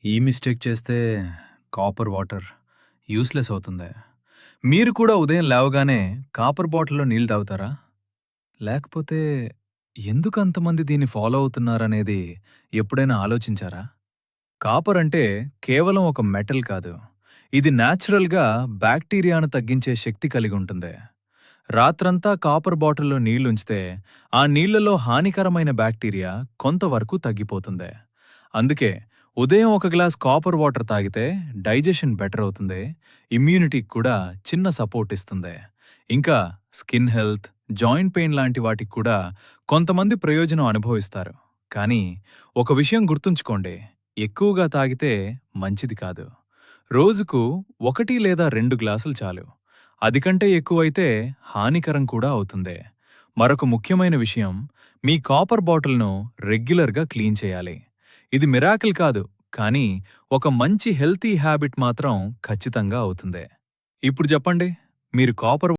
ఈ మిస్టేక్ చేస్తే copper water useless అవుతుంది. మీరు కూడా ఉదయం లేవగానే కాపర్ బాటిల్‌లో నీళ్లు తాగుతారా? లేకపోతే ఎందుకు అంతమంది దీన్ని ఫాలో అవుతున్నారనేది ఎప్పుడైనా ఆలోచించారా? కాపర్ అంటే కేవలం ఒక మెటల్ కాదు. ఇది నేచురల్‌గా బ్యాక్టీరియాను తగ్గించే శక్తి కలిగి ఉంటుంది. రాత్రంతా కాపర్ బాటిల్‌లో నీళ్లుంచితే ఆ నీళ్లలో హానికరమైన బ్యాక్టీరియా కొంతవరకు తగ్గిపోతుంది. అందుకే ఉదయం ఒక గ్లాస్ కాపర్ వాటర్ తాగితే డైజెషన్ బెటర్ అవుతుంది. ఇమ్యూనిటీకి కూడా చిన్న సపోర్ట్ ఇస్తుంది. ఇంకా స్కిన్ హెల్త్, జాయింట్ పెయిన్ లాంటి వాటికి కూడా కొంతమంది ప్రయోజనం అనుభవిస్తారు. కానీ ఒక విషయం గుర్తుంచుకోండి, ఎక్కువగా తాగితే మంచిది కాదు. రోజుకు 1 లేదా 2 గ్లాసులు చాలు. అదికంటే ఎక్కువైతే హానికరం కూడా అవుతుంది. మరొక ముఖ్యమైన విషయం, మీ కాపర్ బాటిల్‌ను రెగ్యులర్‌గా క్లీన్ చేయాలి. ఇది మిరాకిల్ కాదు, కానీ ఒక మంచి హెల్తీ హ్యాబిట్ మాత్రం ఖచ్చితంగా అవుతుంది. ఇప్పుడు చెప్పండి, మీరు కాపర్